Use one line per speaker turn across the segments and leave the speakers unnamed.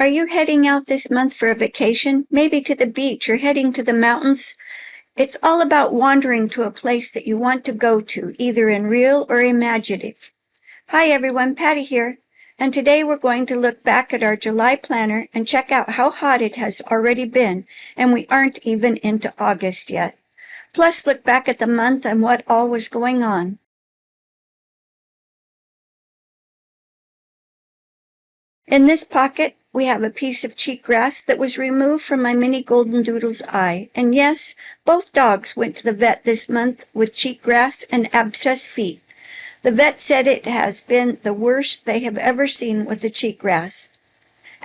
Are you heading out this month for a vacation, maybe to the beach or heading to the mountains? It's all about wandering to a place that you want to go to, either in real or imaginative. Hi everyone, Patty here, and today we're going to look back at our July planner and check out how hot it has already been, and we aren't even into August yet. Plus look back at the month and what all was going on. In this pocket, we have a piece of cheatgrass that was removed from my mini golden doodle's eye. And yes, both dogs went to the vet this month with cheatgrass and abscessed feet. The vet said it has been the worst they have ever seen with the cheatgrass.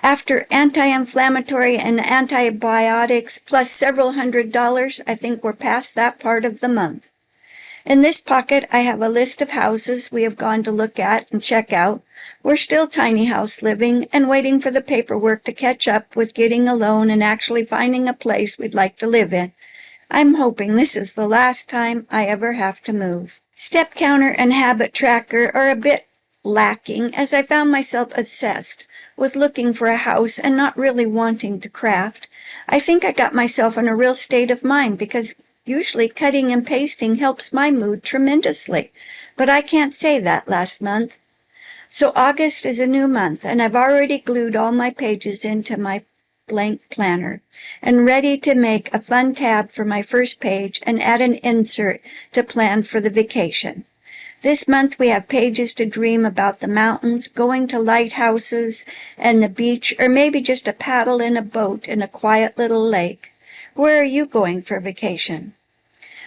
After anti-inflammatory and antibiotics plus several $100s, I think we're past that part of the month. In this pocket, I have a list of houses we have gone to look at and check out. We're still tiny house living and waiting for the paperwork to catch up with getting a loan and actually finding a place we'd like to live in. I'm hoping this is the last time I ever have to move. Step counter and habit tracker are a bit lacking as I found myself obsessed with looking for a house and not really wanting to craft. I think I got myself in a real state of mind because usually cutting and pasting helps my mood tremendously, but I can't say that last month. So August is a new month, and I've already glued all my pages into my blank planner and ready to make a fun tab for my first page and add an insert to plan for the vacation. This month we have pages to dream about the mountains, going to lighthouses and the beach, or maybe just a paddle in a boat in a quiet little lake. Where are you going for vacation?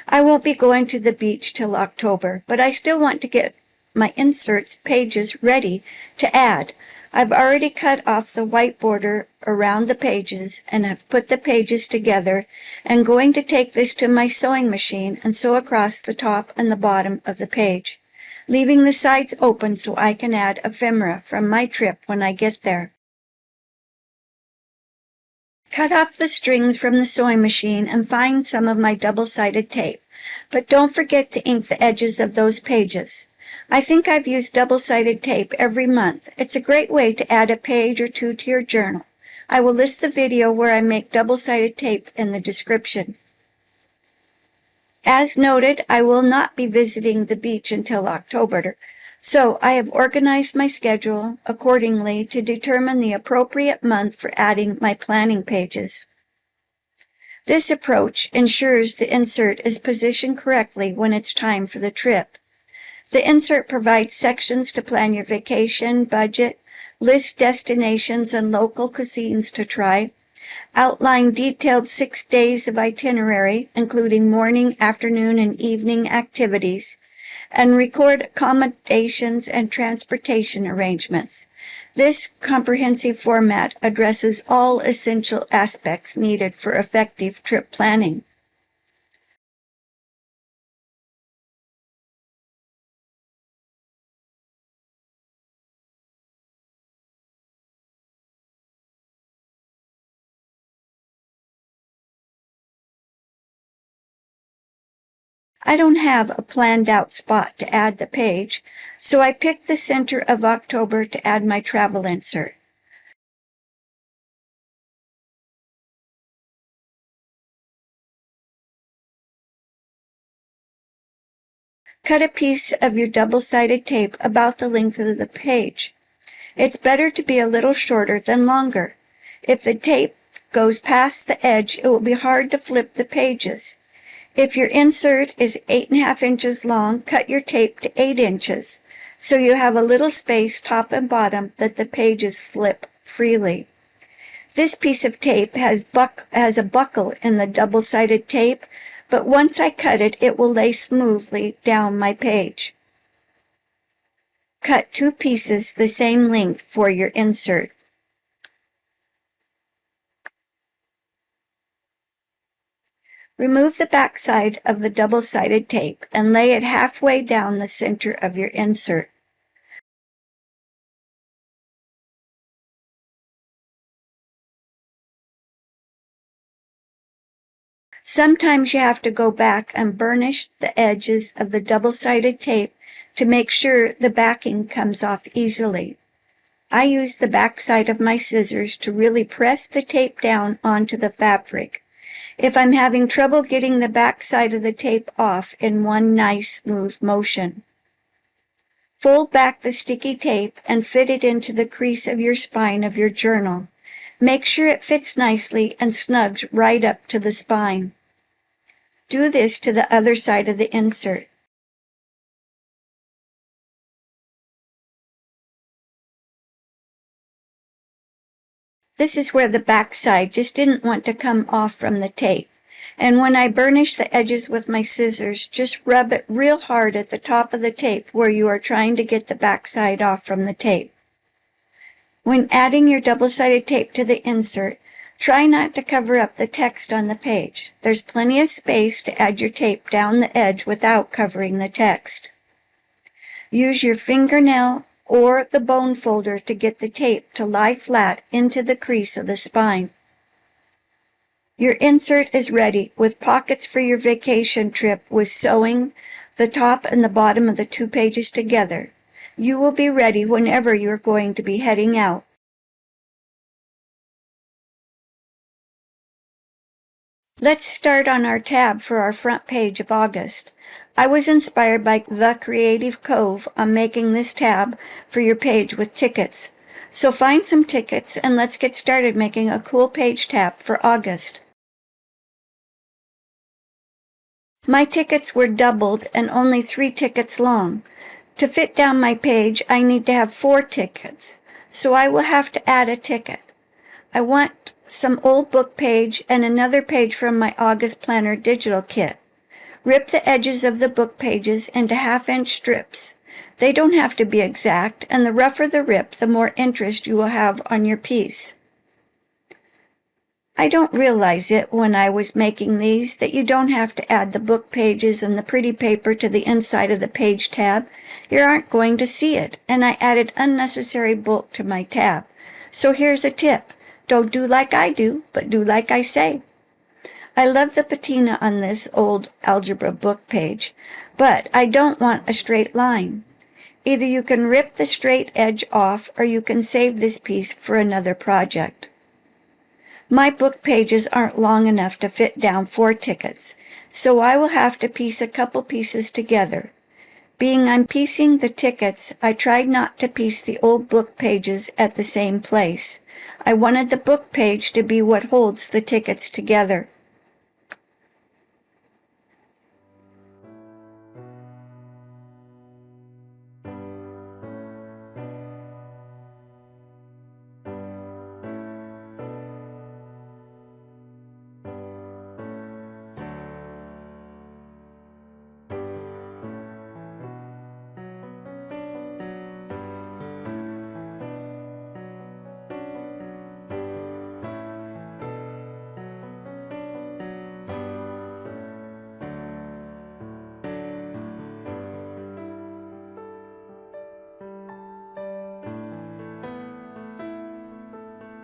I won't be going to the beach till October, but I still want to get my inserts pages ready to add. I've already cut off the white border around the pages and have put the pages together and going to take this to my sewing machine and sew across the top and the bottom of the page, leaving the sides open so I can add ephemera from my trip when I get there. Cut off the strings from the sewing machine and find some of my double-sided tape, but don't forget to ink the edges of those pages. I think I've used double-sided tape every month. It's a great way to add a page or two to your journal. I will list the video where I make double-sided tape in the description. As noted, I will not be visiting the beach until October, so I have organized my schedule accordingly to determine the appropriate month for adding my planning pages. This approach ensures the insert is positioned correctly when it's time for the trip. The insert provides sections to plan your vacation, budget, list destinations and local cuisines to try, outline detailed 6 days of itinerary, including morning, afternoon, and evening activities, and record accommodations and transportation arrangements. This comprehensive format addresses all essential aspects needed for effective trip planning. I don't have a planned out spot to add the page, so I picked the center of October to add my travel insert. Cut a piece of your double-sided tape about the length of the page. It's better to be a little shorter than longer. If the tape goes past the edge, it will be hard to flip the pages. If your insert is 8.5 inches long, cut your tape to 8 inches, so you have a little space top and bottom that the pages flip freely. This piece of tape has a buckle in the double-sided tape, but once I cut it, it will lay smoothly down my page. Cut 2 pieces the same length for your insert. Remove the back side of the double-sided tape and lay it halfway down the center of your insert. Sometimes you have to go back and burnish the edges of the double-sided tape to make sure the backing comes off easily. I use the back side of my scissors to really press the tape down onto the fabric. If I'm having trouble getting the back side of the tape off in one nice smooth motion, fold back the sticky tape and fit it into the crease of your spine of your journal. Make sure it fits nicely and snugs right up to the spine. Do this to the other side of the insert. This is where the back side just didn't want to come off from the tape. And when I burnish the edges with my scissors, just rub it real hard at the top of the tape where you are trying to get the back side off from the tape. When adding your double-sided tape to the insert, try not to cover up the text on the page. There's plenty of space to add your tape down the edge without covering the text. Use your fingernail or the bone folder to get the tape to lie flat into the crease of the spine. Your insert is ready with pockets for your vacation trip with sewing the top and the bottom of the 2 pages together. You will be ready whenever you're going to be heading out. Let's start on our tab for our front page of August. I was inspired by The Creative Cove on making this tab for your page with tickets. So find some tickets and let's get started making a cool page tab for August. My tickets were doubled and only 3 tickets long. To fit down my page, I need to have 4 tickets, so I will have to add a ticket. I want some old book page and another page from my August Planner digital kit. Rip the edges of the book pages into 1/2-inch strips. They don't have to be exact, and the rougher the rip, the more interest you will have on your piece. I don't realize it when I was making these that you don't have to add the book pages and the pretty paper to the inside of the page tab. You aren't going to see it, and I added unnecessary bulk to my tab. So here's a tip. Don't do like I do, but do like I say. I love the patina on this old algebra book page, but I don't want a straight line. Either you can rip the straight edge off or you can save this piece for another project. My book pages aren't long enough to fit down 4 tickets, so I will have to piece a couple pieces together. Being I'm piecing the tickets, I tried not to piece the old book pages at the same place. I wanted the book page to be what holds the tickets together.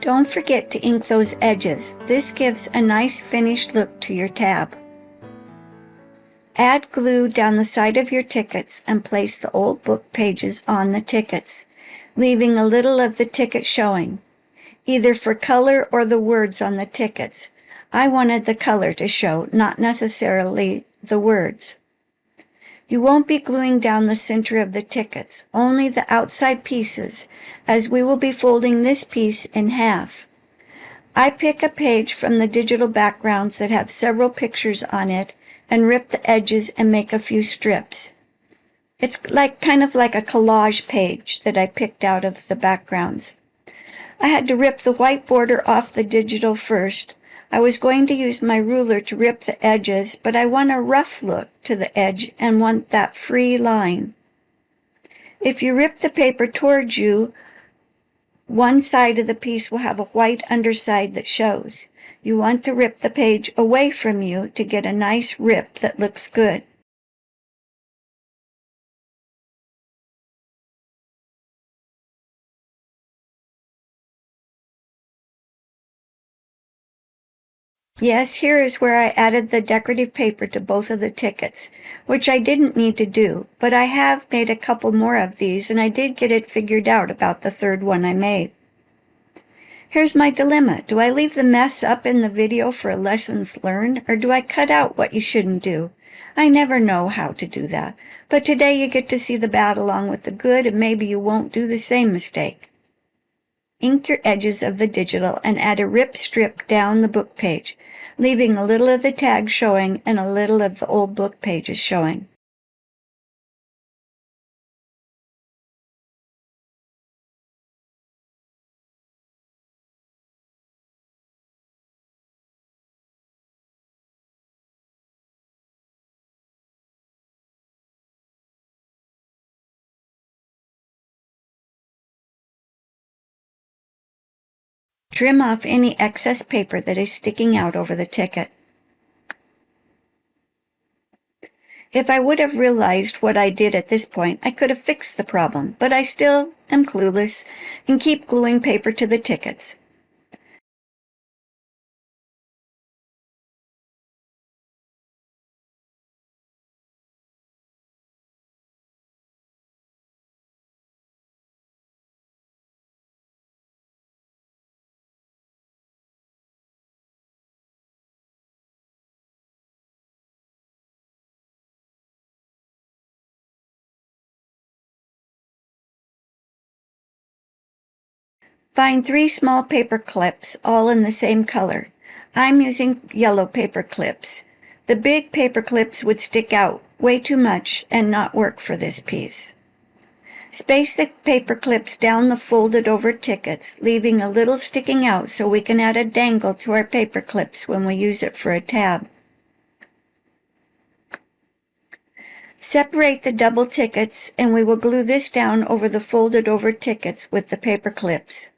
Don't forget to ink those edges. This gives a nice finished look to your tab. Add glue down the side of your tickets and place the old book pages on the tickets, leaving a little of the ticket showing, either for color or the words on the tickets. I wanted the color to show, not necessarily the words. You won't be gluing down the center of the tickets, only the outside pieces, as we will be folding this piece in half. I pick a page from the digital backgrounds that have several pictures on it and rip the edges and make a few strips. It's kind of like a collage page that I picked out of the backgrounds. I had to rip the white border off the digital first. I was going to use my ruler to rip the edges, but I want a rough look to the edge and want that free line. If you rip the paper towards you, one side of the piece will have a white underside that shows. You want to rip the page away from you to get a nice rip that looks good. Yes, here is where I added the decorative paper to both of the tickets, which I didn't need to do, but I have made a couple more of these, and I did get it figured out about the third one I made. Here's my dilemma. Do I leave the mess up in the video for lessons learned, or do I cut out what you shouldn't do? I never know how to do that, but today you get to see the bad along with the good, and maybe you won't do the same mistake. Ink your edges of the digital and add a rip strip down the book page, leaving a little of the tag showing and a little of the old book pages showing. Trim off any excess paper that is sticking out over the ticket. If I would have realized what I did at this point, I could have fixed the problem, but I still am clueless and keep gluing paper to the tickets. Find 3 small paper clips, all in the same color. I'm using yellow paper clips. The big paper clips would stick out way too much and not work for this piece. Space the paper clips down the folded over tickets, leaving a little sticking out so we can add a dangle to our paper clips when we use it for a tab. Separate the double tickets and we will glue this down over the folded over tickets with the paper clips.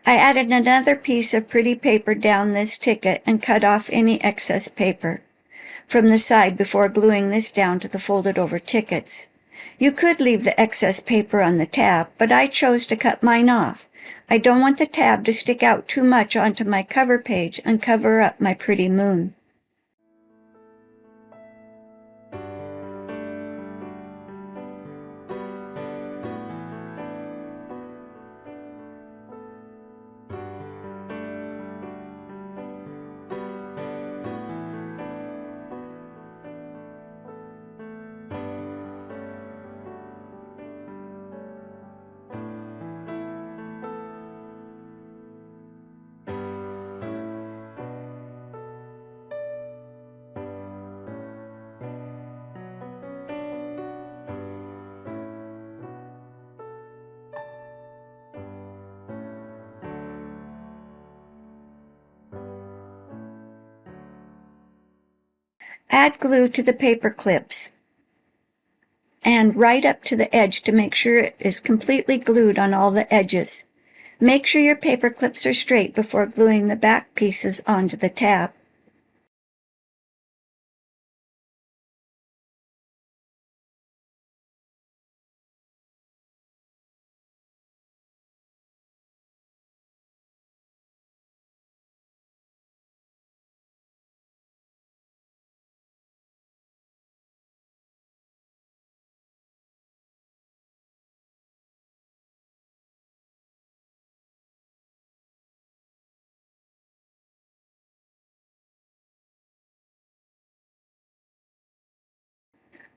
I added another piece of pretty paper down this ticket and cut off any excess paper from the side before gluing this down to the folded over tickets. You could leave the excess paper on the tab, but I chose to cut mine off. I don't want the tab to stick out too much onto my cover page and cover up my pretty moon. Add glue to the paper clips and right up to the edge to make sure it is completely glued on all the edges. Make sure your paper clips are straight before gluing the back pieces onto the tab.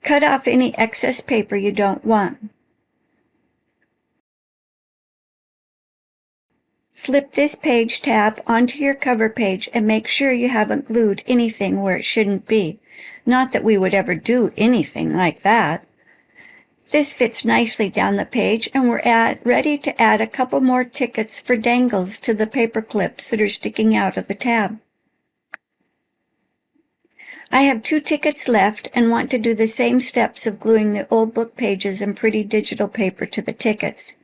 Cut off any excess paper you don't want. Slip this page tab onto your cover page and make sure you haven't glued anything where it shouldn't be. Not that we would ever do anything like that. This fits nicely down the page, and we're ready to add a couple more tickets for dangles to the paper clips that are sticking out of the tab. I have 2 tickets left and want to do the same steps of gluing the old book pages and pretty digital paper to the tickets.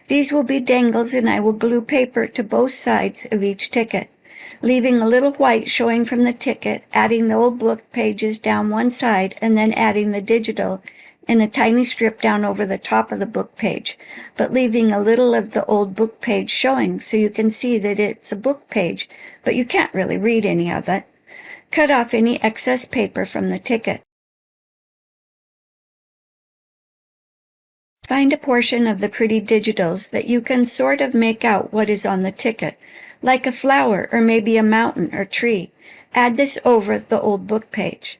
These will be dangles, and I will glue paper to both sides of each ticket, leaving a little white showing from the ticket, adding the old book pages down one side, and then adding the digital and a tiny strip down over the top of the book page, but leaving a little of the old book page showing so you can see that it's a book page, but you can't really read any of it. Cut off any excess paper from the ticket. Find a portion of the pretty digitals that you can sort of make out what is on the ticket, like a flower or maybe a mountain or tree. Add this over the old book page.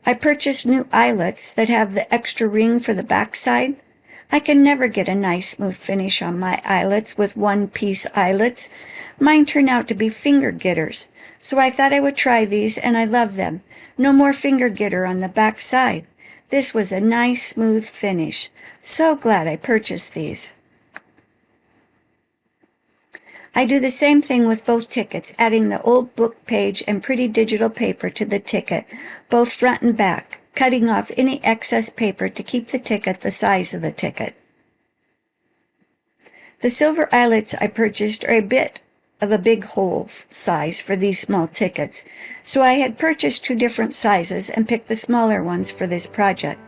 I purchased new eyelets that have the extra ring for the backside. I can never get a nice smooth finish on my eyelets with one-piece eyelets. Mine turn out to be finger getters, so I thought I would try these and I love them. No more finger getter on the back side. This was a nice smooth finish. So glad I purchased these. I do the same thing with both tickets, adding the old book page and pretty digital paper to the ticket, both front and back, cutting off any excess paper to keep the ticket the size of the ticket. The silver eyelets I purchased are a bit of a big hole size for these small tickets, so I had purchased 2 different sizes and picked the smaller ones for this project.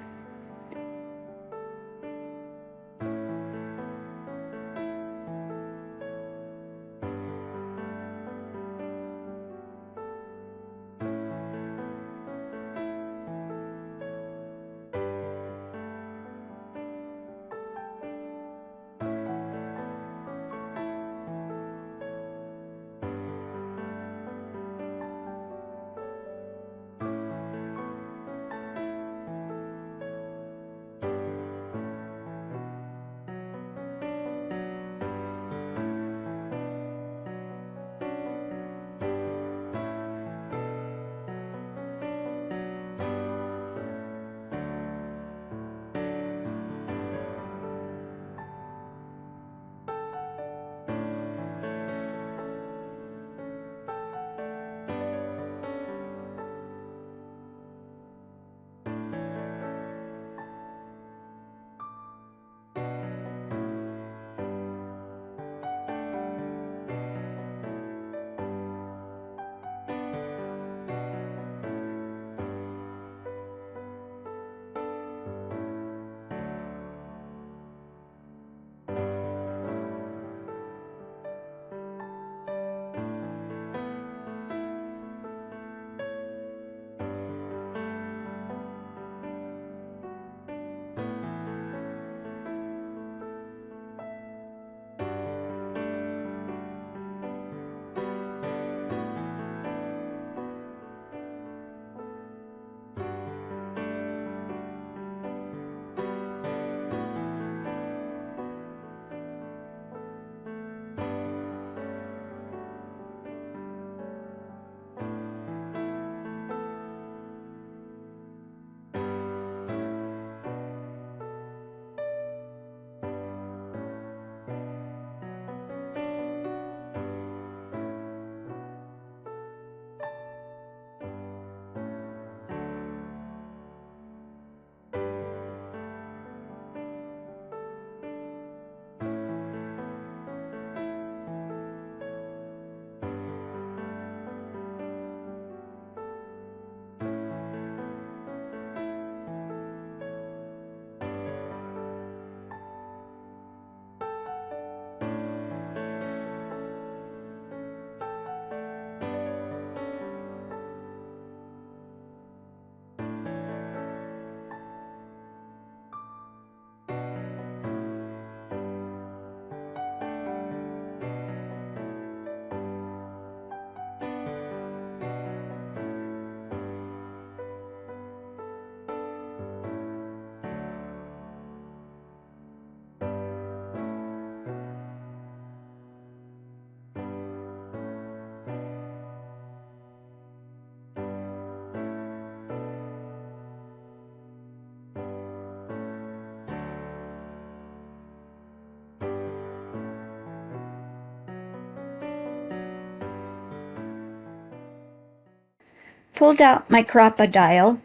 pulled out my crocodile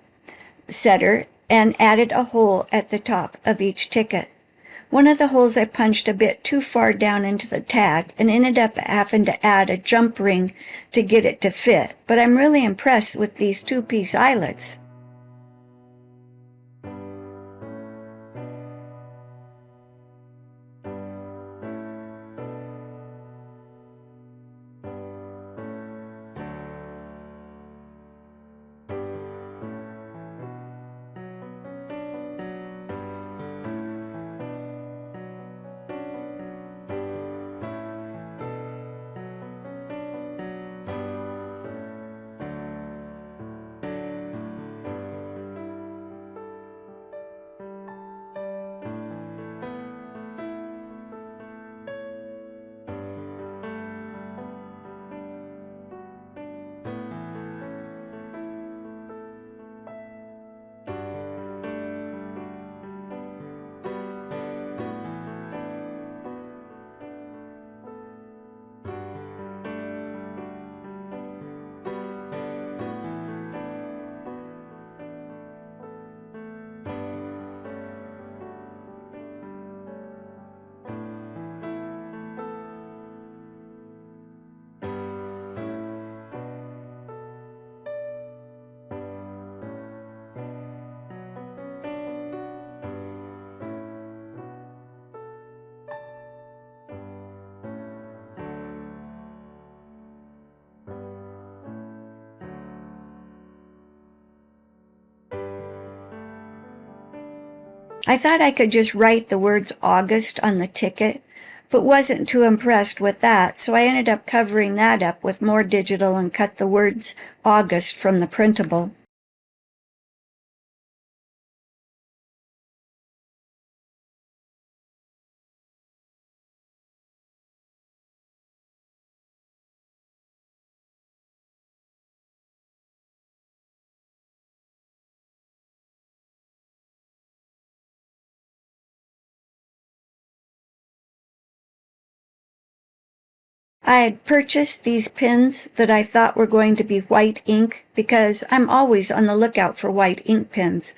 setter and added a hole at the top of each ticket. One of the holes I punched a bit too far down into the tag and ended up having to add a jump ring to get it to fit, but I'm really impressed with these two-piece eyelets. I thought I could just write the words August on the ticket, but wasn't too impressed with that, so I ended up covering that up with more digital and cut the words August from the printable. I had purchased these pens that I thought were going to be white ink because I'm always on the lookout for white ink pens.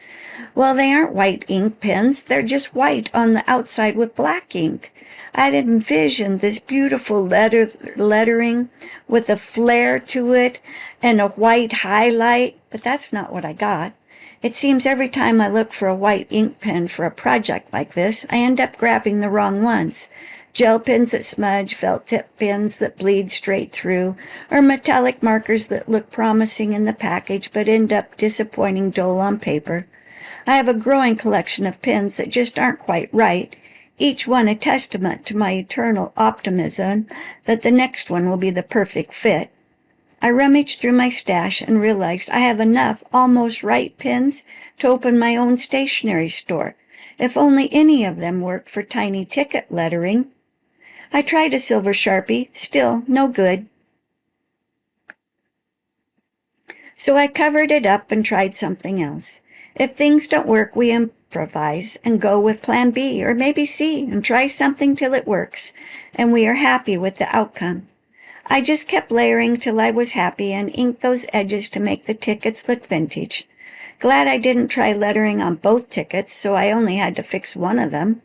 Well, they aren't white ink pens, they're just white on the outside with black ink. I'd envisioned this beautiful lettering with a flare to it and a white highlight, but that's not what I got. It seems every time I look for a white ink pen for a project like this, I end up grabbing the wrong ones. Gel pens that smudge, felt tip pens that bleed straight through, or metallic markers that look promising in the package but end up disappointing dull on paper. I have a growing collection of pens that just aren't quite right, each one a testament to my eternal optimism that the next one will be the perfect fit. I rummaged through my stash and realized I have enough almost right pens to open my own stationery store, if only any of them worked for tiny ticket lettering. I tried a silver Sharpie, still no good. So I covered it up and tried something else. If things don't work, we improvise and go with plan B or maybe C and try something till it works, and we are happy with the outcome. I just kept layering till I was happy and inked those edges to make the tickets look vintage. Glad I didn't try lettering on both tickets, so I only had to fix one of them.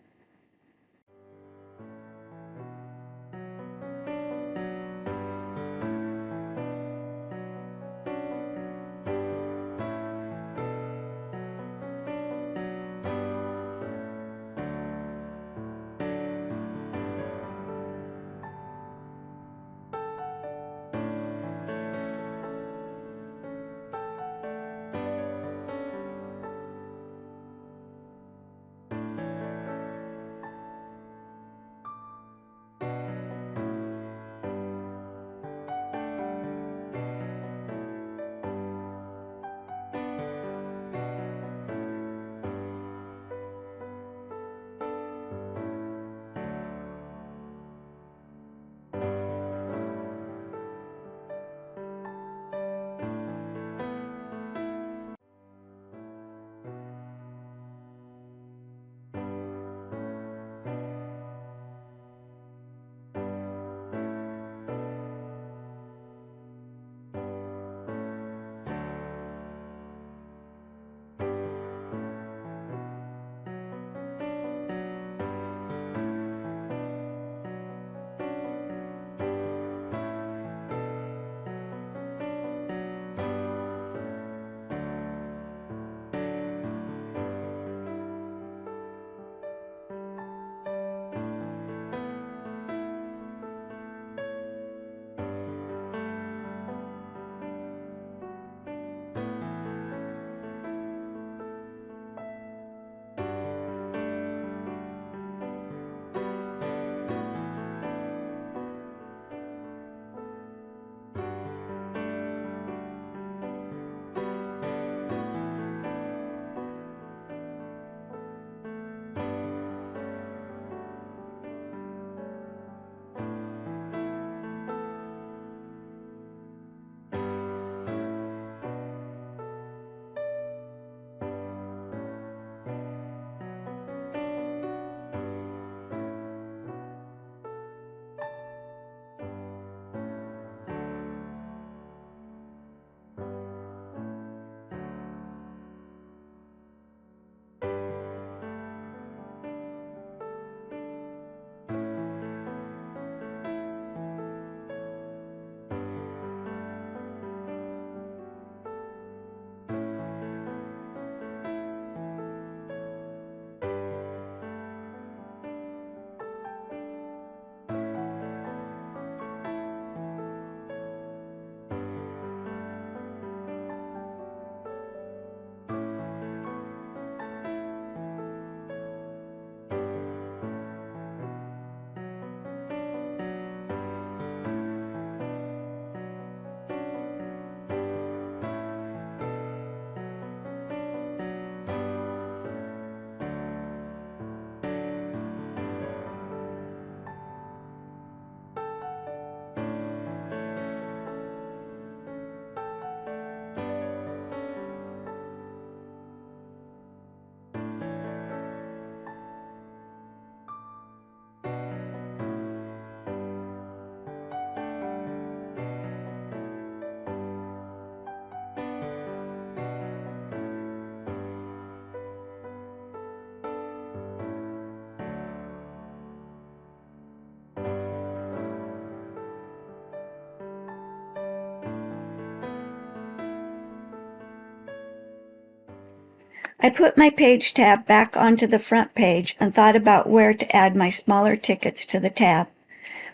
I put my page tab back onto the front page and thought about where to add my smaller tickets to the tab.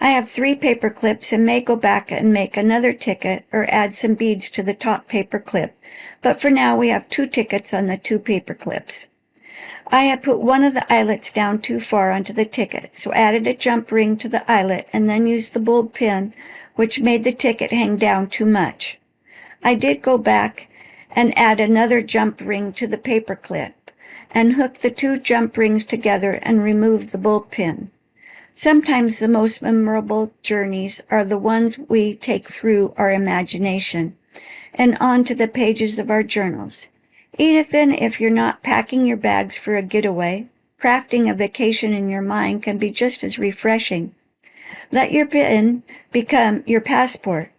I have 3 paper clips and may go back and make another ticket or add some beads to the top paper clip, but for now we have 2 tickets on the 2 paper clips. I had put one of the eyelets down too far onto the ticket, so added a jump ring to the eyelet and then used the bulb pin, which made the ticket hang down too much. I did go back and add another jump ring to the paper clip and hook the 2 jump rings together and remove the bulb pin. Sometimes the most memorable journeys are the ones we take through our imagination and onto the pages of our journals. Even if you're not packing your bags for a getaway, crafting a vacation in your mind can be just as refreshing. Let your pen become your passport.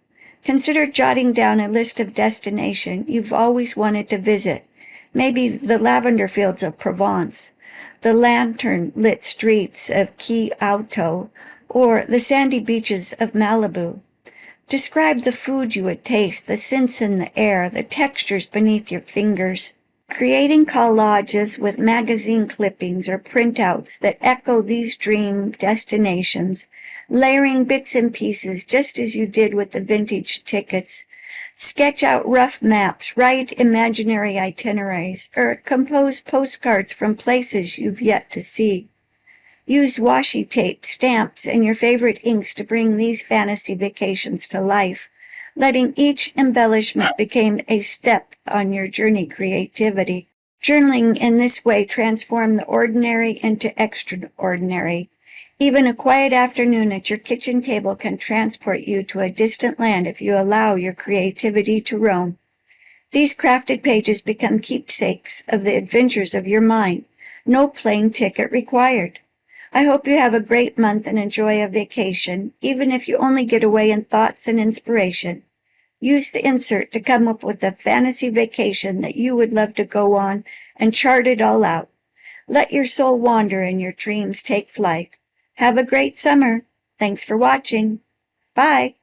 Consider jotting down a list of destinations you've always wanted to visit. Maybe the lavender fields of Provence, the lantern-lit streets of Kyoto, or the sandy beaches of Malibu. Describe the food you would taste, the scents in the air, the textures beneath your fingers. Creating collages with magazine clippings or printouts that echo these dream destinations, layering bits and pieces just as you did with the vintage tickets. Sketch out rough maps, write imaginary itineraries, or compose postcards from places you've yet to see. Use washi tape, stamps, and your favorite inks to bring these fantasy vacations to life, letting each embellishment become a step on your journey creativity. Journaling in this way transforms the ordinary into extraordinary. Even a quiet afternoon at your kitchen table can transport you to a distant land if you allow your creativity to roam. These crafted pages become keepsakes of the adventures of your mind. No plane ticket required. I hope you have a great month and enjoy a vacation, even if you only get away in thoughts and inspiration. Use the insert to come up with a fantasy vacation that you would love to go on and chart it all out. Let your soul wander and your dreams take flight. Have a great summer. Thanks for watching. Bye.